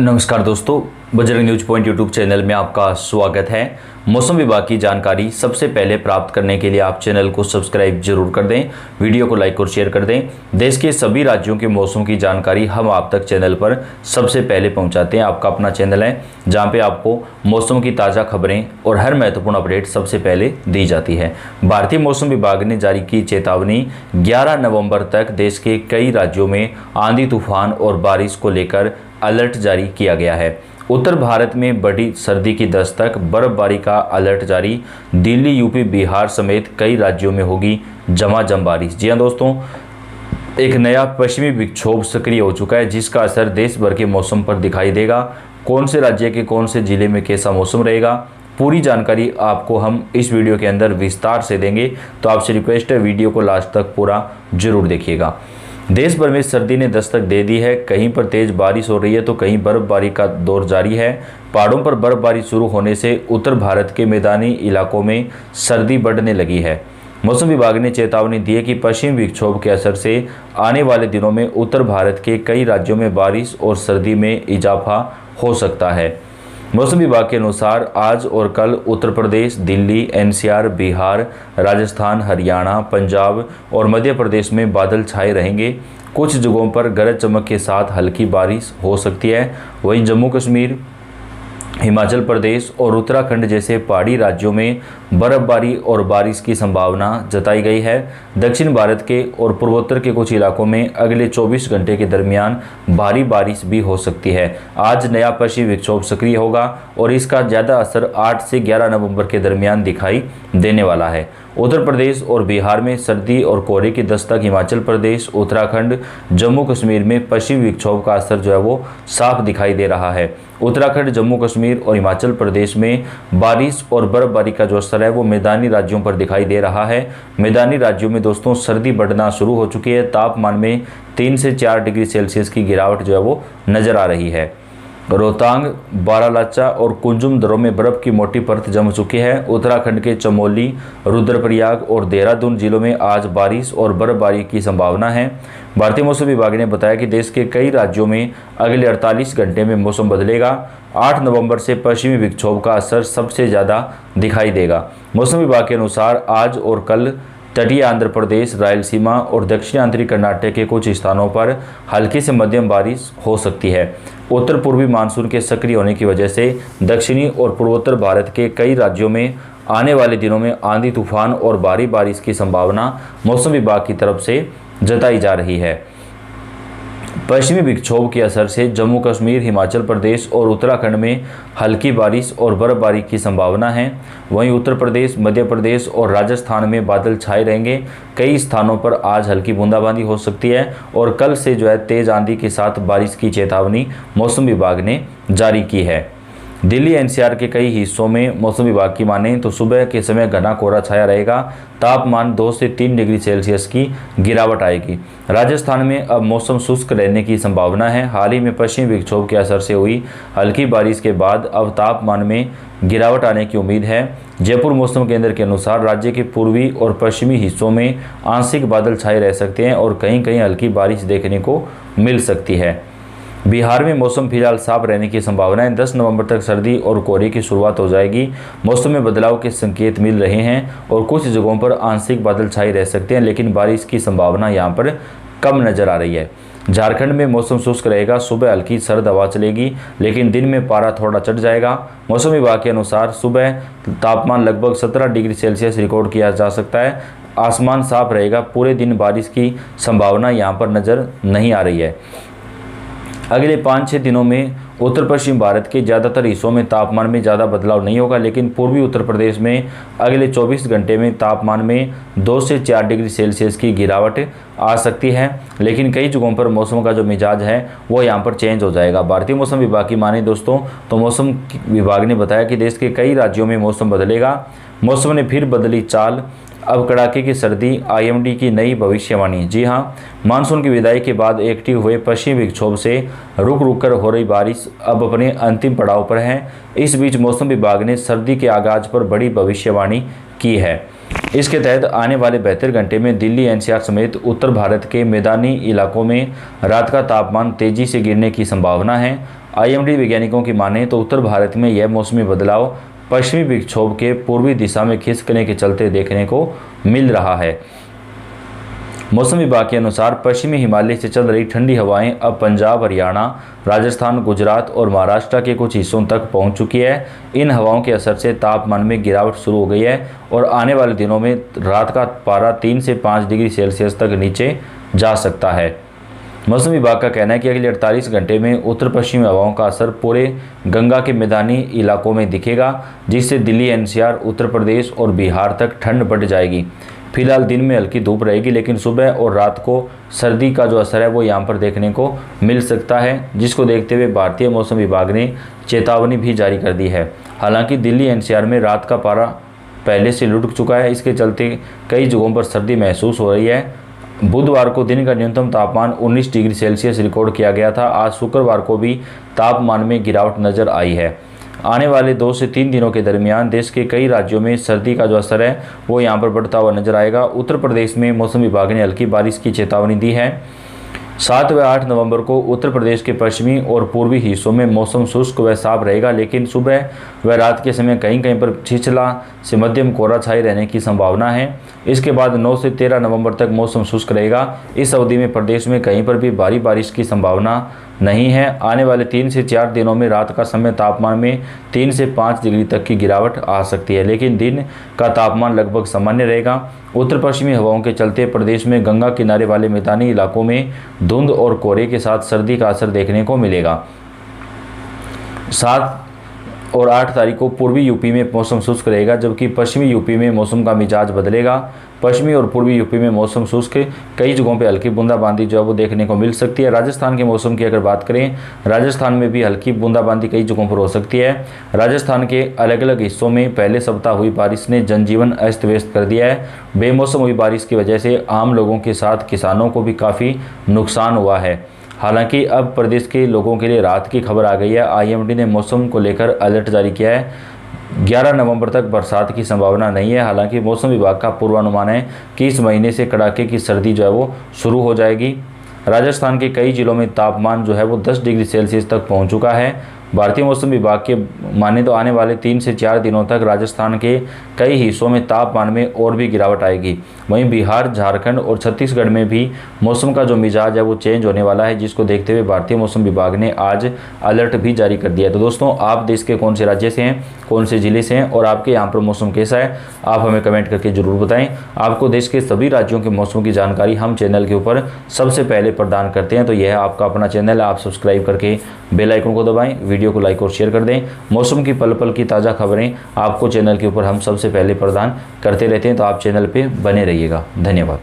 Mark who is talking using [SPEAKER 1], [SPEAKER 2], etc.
[SPEAKER 1] नमस्कार दोस्तों, Bajrang news point YouTube channel में आपका स्वागत है। मौसम विभाग की जानकारी सबसे पहले प्राप्त करने के लिए आप चैनल को सब्सक्राइब जरूर कर दें, वीडियो को लाइक और शेयर कर दें। देश के सभी राज्यों के मौसम की जानकारी हम आप तक चैनल पर सबसे पहले पहुंचाते हैं। आपका अपना चैनल है जहां पे आपको मौसम की ताज़ा खबरें और हर महत्वपूर्ण अपडेट सबसे पहले दी जाती है। भारतीय मौसम विभाग ने जारी की चेतावनी, 11 नवंबर तक देश के कई राज्यों में आंधी तूफान और बारिश को लेकर अलर्ट जारी किया गया है। उत्तर भारत में बढ़ी सर्दी की दस्तक, बर्फबारी का अलर्ट जारी। दिल्ली, यूपी, बिहार समेत कई राज्यों में होगी झमाझम बारिश। जी हाँ दोस्तों, एक नया पश्चिमी विक्षोभ सक्रिय हो चुका है जिसका असर देश भर के मौसम पर दिखाई देगा। कौन से राज्य के कौन से जिले में कैसा मौसम रहेगा, पूरी जानकारी आपको हम इस वीडियो के अंदर विस्तार से देंगे। तो आपसे रिक्वेस्ट है, वीडियो को लास्ट तक पूरा जरूर देखिएगा। देश भर में सर्दी ने दस्तक दे दी है। कहीं पर तेज बारिश हो रही है तो कहीं बर्फबारी का दौर जारी है। पहाड़ों पर बर्फबारी शुरू होने से उत्तर भारत के मैदानी इलाकों में सर्दी बढ़ने लगी है। मौसम विभाग ने चेतावनी दी है कि पश्चिमी विक्षोभ के असर से आने वाले दिनों में उत्तर भारत के कई राज्यों में बारिश और सर्दी में इजाफा हो सकता है। मौसम विभाग के अनुसार आज और कल उत्तर प्रदेश, दिल्ली, एनसीआर, बिहार, राजस्थान, हरियाणा, पंजाब और मध्य प्रदेश में बादल छाए रहेंगे। कुछ जगहों पर गरज चमक के साथ हल्की बारिश हो सकती है। वहीं जम्मू कश्मीर, हिमाचल प्रदेश और उत्तराखंड जैसे पहाड़ी राज्यों में बर्फबारी और बारिश की संभावना जताई गई है। दक्षिण भारत के और पूर्वोत्तर के कुछ इलाकों में अगले 24 घंटे के दरमियान भारी बारिश भी हो सकती है। आज नया पश्चिमी विक्षोभ सक्रिय होगा और इसका ज़्यादा असर 8 से 11 नवंबर के दरमियान दिखाई देने वाला है। उत्तर प्रदेश और बिहार में सर्दी और कोहरे की दस्तक। हिमाचल प्रदेश, उत्तराखंड, जम्मू कश्मीर में पश्चिमी विक्षोभ का असर जो है वो साफ दिखाई दे रहा है। उत्तराखंड, जम्मू कश्मीर और हिमाचल प्रदेश में बारिश और बर्फबारी का जो असर है वो मैदानी राज्यों पर दिखाई दे रहा है। मैदानी राज्यों में दोस्तों सर्दी बढ़ना शुरू हो चुकी है। तापमान में 3 से 4 डिग्री सेल्सियस की गिरावट जो है वो नजर आ रही है। रोहतांग, बारालाचा और कुंजुम दर्रों में बर्फ की मोटी परत जम चुकी है। उत्तराखंड के चमोली, रुद्रप्रयाग और देहरादून जिलों में आज बारिश और बर्फबारी की संभावना है। भारतीय मौसम विभाग ने बताया कि देश के कई राज्यों में अगले 48 घंटे में मौसम बदलेगा। 8 नवंबर से पश्चिमी विक्षोभ का असर सबसे ज़्यादा दिखाई देगा। मौसम विभाग के अनुसार आज और कल तटीय आंध्र प्रदेश, रायलसीमा और दक्षिणांतरी कर्नाटक के कुछ स्थानों पर हल्की से मध्यम बारिश हो सकती है। उत्तर पूर्वी मानसून के सक्रिय होने की वजह से दक्षिणी और पूर्वोत्तर भारत के कई राज्यों में आने वाले दिनों में आंधी तूफान और भारी बारिश की संभावना मौसम विभाग की तरफ से जताई जा रही है। पश्चिमी विक्षोभ के असर से जम्मू कश्मीर, हिमाचल प्रदेश और उत्तराखंड में हल्की बारिश और बर्फबारी की संभावना है। वहीं उत्तर प्रदेश, मध्य प्रदेश और राजस्थान में बादल छाए रहेंगे। कई स्थानों पर आज हल्की बूंदाबांदी हो सकती है और कल से जो है तेज आंधी के साथ बारिश की चेतावनी मौसम विभाग ने जारी की है। दिल्ली, एनसीआर के कई हिस्सों में मौसम विभाग की माने तो सुबह के समय घना कोहरा छाया रहेगा। तापमान 2 से 3 डिग्री सेल्सियस की गिरावट आएगी। राजस्थान में अब मौसम शुष्क रहने की संभावना है। हाल ही में पश्चिमी विक्षोभ के असर से हुई हल्की बारिश के बाद अब तापमान में गिरावट आने की उम्मीद है। जयपुर मौसम केंद्र के अनुसार राज्य के पूर्वी और पश्चिमी हिस्सों में आंशिक बादल छाए रह सकते हैं और कहीं कहीं हल्की बारिश देखने को मिल सकती है। बिहार में मौसम फिलहाल साफ रहने की संभावना है। 10 नवंबर तक सर्दी और कोहरे की शुरुआत हो जाएगी। मौसम में बदलाव के संकेत मिल रहे हैं और कुछ जगहों पर आंशिक बादल छाए रह सकते हैं, लेकिन बारिश की संभावना यहां पर कम नजर आ रही है। झारखंड में मौसम शुष्क रहेगा। सुबह हल्की सर्द हवा चलेगी, लेकिन दिन में पारा थोड़ा चढ़ जाएगा। मौसम विभाग के अनुसार सुबह तापमान लगभग 17 डिग्री सेल्सियस रिकॉर्ड किया जा सकता है। आसमान साफ रहेगा। पूरे दिन बारिश की संभावना यहाँ पर नजर नहीं आ रही है। अगले 5-6 दिनों में उत्तर पश्चिम भारत के ज़्यादातर हिस्सों में तापमान में ज़्यादा बदलाव नहीं होगा, लेकिन पूर्वी उत्तर प्रदेश में अगले 24 घंटे में तापमान में 2 से 4 डिग्री सेल्सियस की गिरावट आ सकती है। लेकिन कई जगहों पर मौसम का जो मिजाज है वो यहाँ पर चेंज हो जाएगा। भारतीय मौसम विभाग की माने दोस्तों तो मौसम विभाग ने बताया कि देश के कई राज्यों में मौसम बदलेगा। मौसम ने फिर बदली चाल, अब कड़ाके की सर्दी, आईएमडी की नई भविष्यवाणी। जी हां, मानसून की विदाई के बाद एक्टिव हुए पश्चिमी विक्षोभ से रुक रुक कर हो रही बारिश अब अपने अंतिम पड़ाव पर है। इस बीच मौसम विभाग ने सर्दी के आगाज पर बड़ी भविष्यवाणी की है। इसके तहत आने वाले 72 घंटे में दिल्ली, एनसीआर समेत उत्तर भारत के मैदानी इलाकों में रात का तापमान तेजी से गिरने की संभावना है। IMD वैज्ञानिकों की माने तो उत्तर भारत में यह मौसमी बदलाव पश्चिमी विक्षोभ के पूर्वी दिशा में खिसकने के चलते देखने को मिल रहा है। मौसम विभाग के अनुसार पश्चिमी हिमालय से चल रही ठंडी हवाएं अब पंजाब, हरियाणा, राजस्थान, गुजरात और महाराष्ट्र के कुछ हिस्सों तक पहुंच चुकी है। इन हवाओं के असर से तापमान में गिरावट शुरू हो गई है और आने वाले दिनों में रात का पारा 3 से 5 डिग्री सेल्सियस तक नीचे जा सकता है। मौसम विभाग का कहना है कि अगले 48 घंटे में उत्तर पश्चिमी हवाओं का असर पूरे गंगा के मैदानी इलाकों में दिखेगा, जिससे दिल्ली, NCR, उत्तर प्रदेश और बिहार तक ठंड बढ़ जाएगी। फिलहाल दिन में हल्की धूप रहेगी, लेकिन सुबह और रात को सर्दी का जो असर है वो यहाँ पर देखने को मिल सकता है, जिसको देखते हुए भारतीय मौसम विभाग ने चेतावनी भी जारी कर दी है। हालांकि दिल्ली, NCR में रात का पारा पहले से लुढ़क चुका है, इसके चलते कई जगहों पर सर्दी महसूस हो रही है। बुधवार को दिन का न्यूनतम तापमान 19 डिग्री सेल्सियस रिकॉर्ड किया गया था। आज शुक्रवार को भी तापमान में गिरावट नजर आई है। आने वाले 2 से 3 दिनों के दरमियान देश के कई राज्यों में सर्दी का जो असर है वो यहाँ पर बढ़ता हुआ नजर आएगा। उत्तर प्रदेश में मौसम विभाग ने हल्की बारिश की चेतावनी दी है। 7 व 8 नवंबर को उत्तर प्रदेश के पश्चिमी और पूर्वी हिस्सों में मौसम शुष्क व साफ रहेगा, लेकिन सुबह व रात के समय कहीं कहीं पर छिछला से मध्यम कोहरा छाई रहने की संभावना है। इसके बाद 9 से 13 नवंबर तक मौसम शुष्क रहेगा। इस अवधि में प्रदेश में कहीं पर भी भारी बारिश की संभावना नहीं है। आने वाले 3 से 4 दिनों में रात का समय तापमान में 3 से 5 डिग्री तक की गिरावट आ सकती है, लेकिन दिन का तापमान लगभग सामान्य रहेगा। उत्तर पश्चिमी हवाओं के चलते प्रदेश में गंगा किनारे वाले मैदानी इलाकों में धुंध और कोहरे के साथ सर्दी का असर देखने को मिलेगा। 7 और 8 तारीख को पूर्वी यूपी में मौसम शुष्क रहेगा, जबकि पश्चिमी यूपी में मौसम का मिजाज बदलेगा। पश्चिमी और पूर्वी यूपी में मौसम शुष्क, कई जगहों पे हल्की बूंदाबांदी जो है वो देखने को मिल सकती है। राजस्थान के मौसम की अगर बात करें, राजस्थान में भी हल्की बूंदाबांदी कई जगहों पर हो सकती है। राजस्थान के अलग अलग हिस्सों में पहले सप्ताह हुई बारिश ने जनजीवन अस्त व्यस्त कर दिया है। बेमौसम हुई बारिश की वजह से आम लोगों के साथ किसानों को भी काफ़ी नुकसान हुआ है। हालांकि अब प्रदेश के लोगों के लिए राहत की खबर आ गई है। IMD ने मौसम को लेकर अलर्ट जारी किया है। 11 नवंबर तक बरसात की संभावना नहीं है। हालांकि मौसम विभाग का पूर्वानुमान है कि इस महीने से कड़ाके की सर्दी जो है वो शुरू हो जाएगी। राजस्थान के कई जिलों में तापमान जो है वो 10 डिग्री सेल्सियस तक पहुंच चुका है। भारतीय मौसम विभाग के माने तो आने वाले 3 से 4 दिनों तक राजस्थान के कई हिस्सों में तापमान में और भी गिरावट आएगी। वहीं बिहार, झारखंड और छत्तीसगढ़ में भी मौसम का जो मिजाज है वो चेंज होने वाला है, जिसको देखते हुए भारतीय मौसम विभाग ने आज अलर्ट भी जारी कर दिया है। तो दोस्तों, आप देश के कौन से राज्य से हैं, कौन से ज़िले से हैं और आपके यहाँ पर मौसम कैसा है, आप हमें कमेंट करके ज़रूर बताएं। आपको देश के सभी राज्यों के मौसम की जानकारी हम चैनल के ऊपर सबसे पहले प्रदान करते हैं। तो यह आपका अपना चैनल है, आप सब्सक्राइब करके बेल आइकन को दबाएं, वीडियो को लाइक और शेयर कर दें। मौसम की पल पल की ताज़ा खबरें आपको चैनल के ऊपर हम सबसे पहले प्रदान करते रहते हैं, तो आप चैनल पे बने रहिएगा। धन्यवाद।